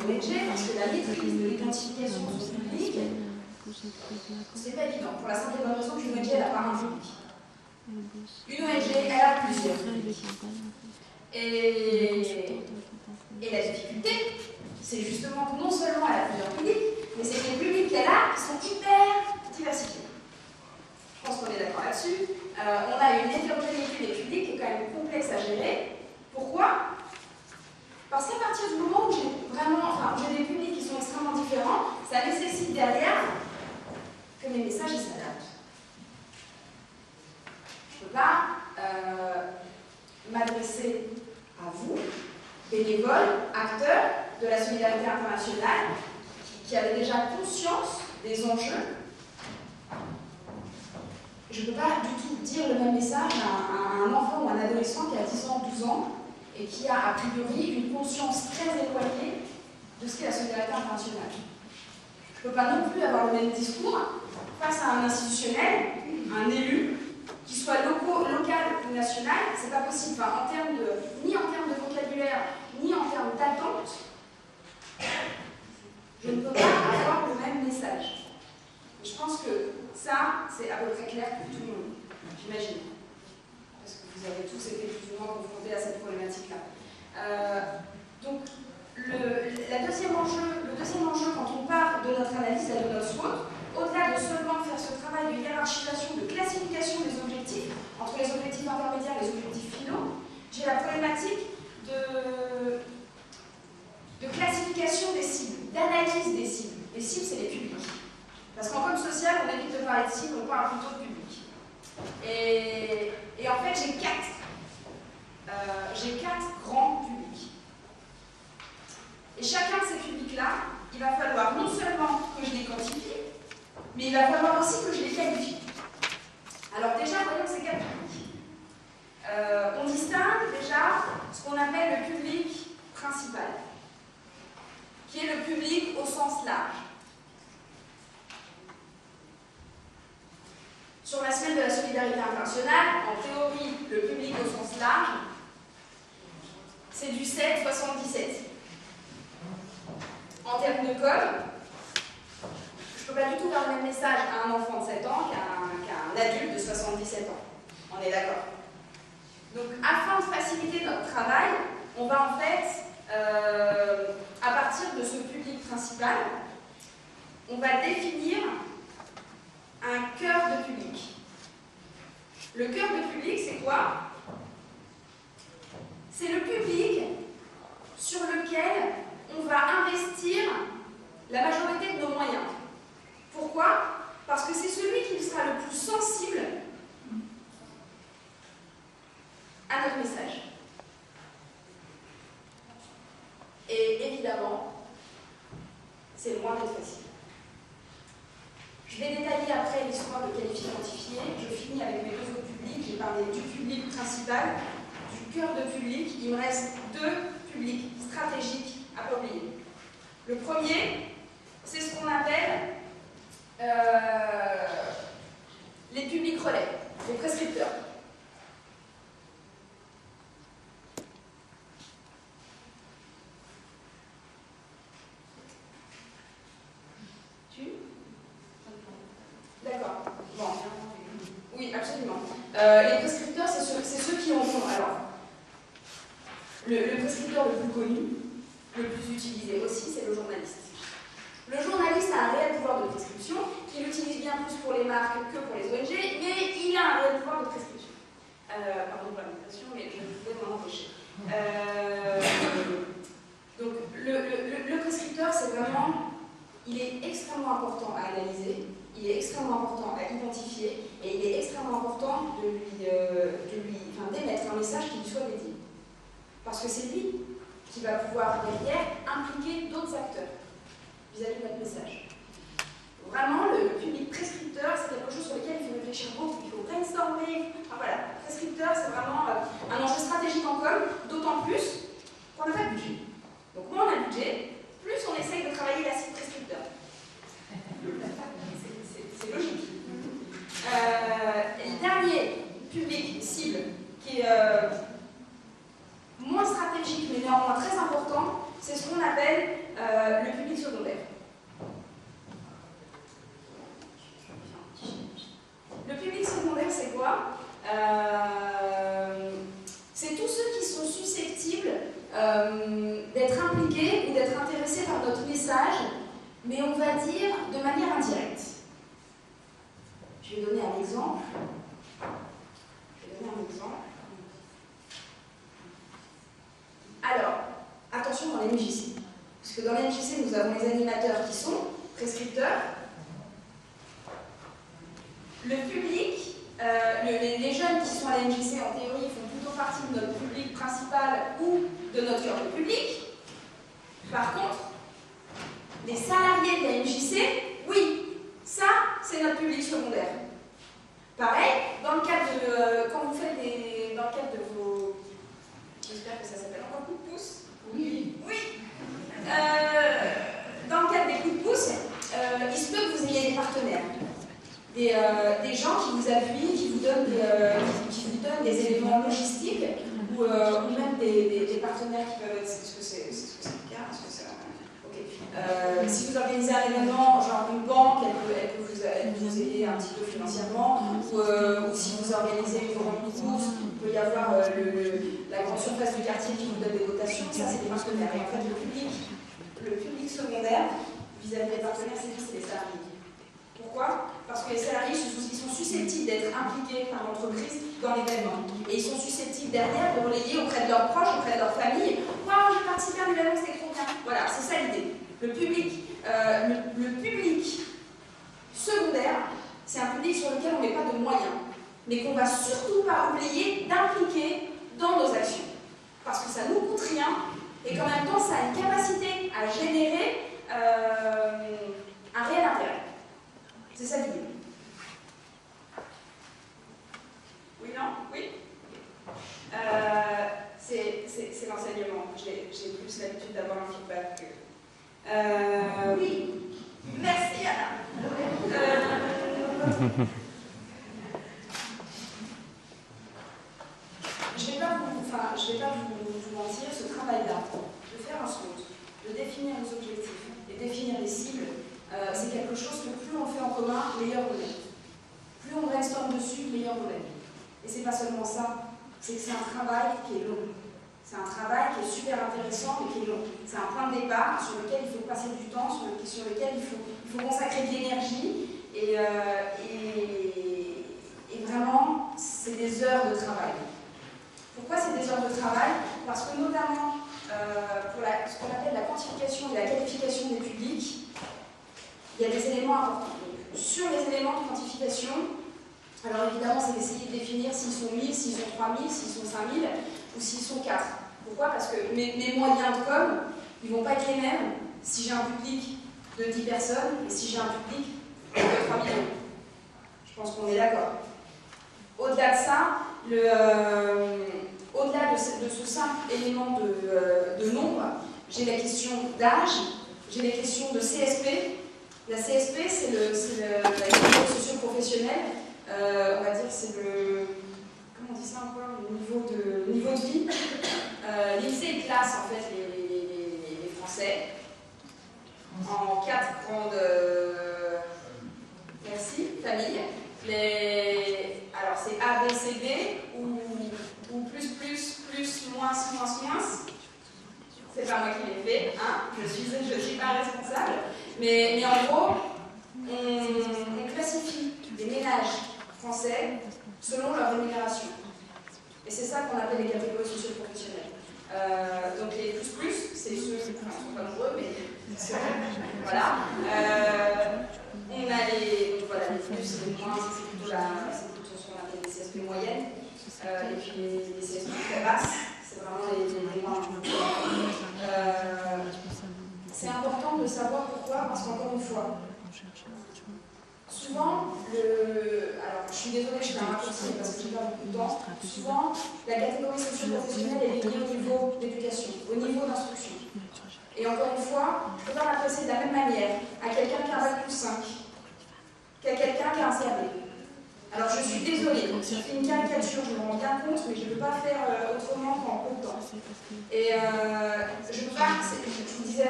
ONG, parce que la maîtrise de l'identification de son public, c'est pas évident, pour la simple et bonne raison qu'une ONG, elle n'a pas un public. Une ONG, elle a plusieurs publics. Et la difficulté, c'est justement que non seulement elle a plusieurs publics, mais c'est que les publics qu'elle a sont hyper diversifiés. Je pense qu'on est d'accord là-dessus. On a une hétérogénéité des publics qui est quand même complexe à gérer. Pourquoi? Parce qu'à partir du moment où j'ai des publics qui sont extrêmement différents, ça nécessite derrière que mes messages s'adaptent. Je ne peux pas m'adresser à vous, bénévoles, acteurs de la solidarité internationale, qui avaient déjà conscience des enjeux. Je ne peux pas du tout dire le même message à un enfant ou à un adolescent qui a 10 ans, 12 ans, et qui a a priori une conscience très éloignée de ce qu'est la solidarité internationale. Je ne peux pas non plus avoir le même discours face à un institutionnel, un élu, qui soit local ou national, c'est pas possible. Enfin, ni en termes de vocabulaire, ni en termes d'attente, je ne peux pas avoir le même message. Et je pense que ça, c'est à peu près clair pour tout le monde, j'imagine. Parce que vous avez tous été plus ou moins confrontés à cette problématique-là. Donc, le deuxième enjeu, quand on part de notre analyse et de notre SWOT, au-delà de seulement faire ce travail de hiérarchisation, de classification des objectifs, entre les objectifs intermédiaires et les objectifs finaux, j'ai la problématique de classification des cibles, d'analyse des cibles. Les cibles, c'est les publics. Parce qu'en com social, on évite de parler de cibles, on parle plutôt de public. Et en fait, j'ai quatre grands publics. Et chacun de ces publics-là, il va falloir non seulement que je les quantifie, mais il va falloir aussi que je les qualifie. Alors déjà, voyons ces quatre publics. On distingue déjà ce qu'on appelle le public principal, qui est le public au sens large. Sur la semaine de la solidarité internationale, en théorie, le public au sens large, c'est du 7-77. En termes de com, je ne peux pas du tout faire le même message à un enfant de 7 ans qu'à un adulte de 77 ans. On est d'accord? Donc, afin de faciliter notre travail, on va en fait, à partir de ce public principal, on va définir un cœur de public. Le cœur de public, c'est quoi? C'est le public sur lequel on va investir la majorité de nos moyens. Pourquoi? Parce que c'est celui qui sera le plus sensible à notre message. Et évidemment, c'est loin d'être facile. Je vais détailler après l'histoire de qualifier quantifier. Je finis avec mes deux autres publics. J'ai parlé du public principal, du cœur de public. Il me reste deux publics stratégiques à pas oublier. Le premier, c'est ce qu'on appelle les publics relais, les prescripteurs. D'accord. Bon. Oui, absolument. Les prescripteurs, c'est ceux qui en font. Alors, le prescripteur le plus connu, le plus utilisé aussi, c'est le journaliste. Le journaliste a un réel pouvoir de prescription, qu'il utilise bien plus pour les marques que pour les ONG, mais il a un réel pouvoir de prescription. Pardon pour la prescription, mais je ne pouvais m'en empêcher. Donc, le prescripteur, c'est vraiment, il est extrêmement important à analyser, il est extrêmement important à identifier, et il est extrêmement important d'émettre un message qui lui soit dédié. Parce que c'est lui qui va pouvoir derrière impliquer d'autres acteurs vis-à-vis de notre message. Vraiment, le public prescripteur, c'est quelque chose sur lequel il faut réfléchir beaucoup, il faut brainstormer. Enfin, voilà, prescripteur, c'est vraiment un enjeu stratégique en com, d'autant plus qu'on n'a pas de budget. Donc moins on a de budget, plus on essaye de travailler la cible prescripteur. C'est logique. Et le dernier public cible qui est moins stratégique mais néanmoins très important, c'est ce qu'on appelle le public secondaire. Le public secondaire, c'est quoi? C'est tous ceux qui sont susceptibles d'être impliqués ou d'être intéressés par notre message, mais on va dire de manière indirecte. Je vais donner un exemple. Alors, attention dans les MJC. Parce que dans les MJC, nous avons les animateurs qui sont prescripteurs. Le public, les jeunes qui sont à la MJC, en théorie, font plutôt partie de notre public principal ou de notre cœur de public. Par contre, les salariés de la MJC, oui, ça, c'est notre public secondaire. Pareil, dans le cadre de, quand vous faites dans le cadre de vos, j'espère que ça s'appelle encore coup de pouce. Oui. Oui. Dans le cadre des coups de pouce, il se peut que vous ayez des partenaires, des gens qui vous appuient, qui vous donnent des éléments logistiques, ou même des partenaires qui peuvent être. Est-ce que c'est le cas? Si vous organisez un événement, genre une banque, elle peut vous aider un petit peu financièrement, ou si vous organisez une grande course, il peut y avoir la grande surface du quartier qui vous donne des dotations, ça c'est des partenaires. Et en fait, le public secondaire, vis-à-vis des partenaires, c'est les salariés. Pourquoi? Parce que les salariés ils sont susceptibles d'être impliqués par l'entreprise dans l'événement. Et ils sont susceptibles derrière de relayer auprès de leurs proches, auprès de leur famille. Waouh, j'ai participé à l'événement, c'était trop bien. Voilà, c'est ça l'idée. Le public secondaire, c'est un public sur lequel on ne met pas de moyens, mais qu'on ne va surtout pas oublier d'impliquer dans nos actions. Parce que ça ne nous coûte rien, et qu'en même temps, ça a une capacité à générer un réel intérêt. C'est ça l'idée. Oui, non? Oui? C'est l'enseignement. J'ai plus l'habitude d'avoir un feedback que... oui. Merci, Anna. Je ne vais pas vous mentir, ce travail-là, de faire un SWOT, de définir nos objectifs et définir les cibles, c'est quelque chose que plus on fait en commun, meilleur on est. Plus on brainstorm dessus, meilleur on est. Et c'est pas seulement ça, c'est que c'est un travail qui est long. C'est un travail qui est super intéressant, mais qui est long. C'est un point de départ sur lequel il faut passer du temps, sur lequel il faut consacrer de l'énergie. Et vraiment, c'est des heures de travail. Pourquoi c'est des heures de travail? Parce que notamment, pour ce qu'on appelle la quantification et la qualification des publics, il y a des éléments importants. Donc, sur les éléments de quantification, alors évidemment, c'est d'essayer de définir s'ils sont 1000, s'ils sont 3000, s'ils sont 5000 ou s'ils sont 4. Pourquoi? Parce que mes moyens de com, ils ne vont pas être les mêmes si j'ai un public de 10 personnes et si j'ai un public de 3000. Je pense qu'on est d'accord. Au-delà de ça, au-delà de ce simple élément de nombre, j'ai la question d'âge, j'ai les questions de CSP. La CSP, c'est la catégorie socio-professionnelle. On va dire que c'est le... Comment on dit ça encore? Le niveau de vie. L'INSEE classe en fait les Français en 4 grandes familles. Alors c'est A, B, C, D ou plus, moins. C'est pas moi qui l'ai fait, hein. Je suis pas responsable. Mais en gros, on classifie les ménages français selon leur rémunération. Et c'est ça qu'on appelle les catégories socio-professionnelles. Donc les plus, c'est ceux qui sont pas nombreux, mais voilà. On a les plus et les moins, c'est plutôt ce qu'on appelle les CSP moyennes. Et puis les CSP très basses, c'est vraiment les moins. C'est important de savoir pourquoi, parce qu'encore une fois, souvent, alors je suis désolée, je fais un raccourci parce que j'ai pas beaucoup de temps. Souvent, la catégorie socio-professionnelle est liée au niveau d'éducation, au niveau d'instruction. Et encore une fois, je ne peux pas m'adresser de la même manière à quelqu'un qui a un bac plus 5 qu'à quelqu'un qui a un CAP. Alors je suis désolée, je fais une caricature, je me rends bien compte, mais je ne peux pas faire autrement qu'en peu de temps. Et je peux pas, je vous disais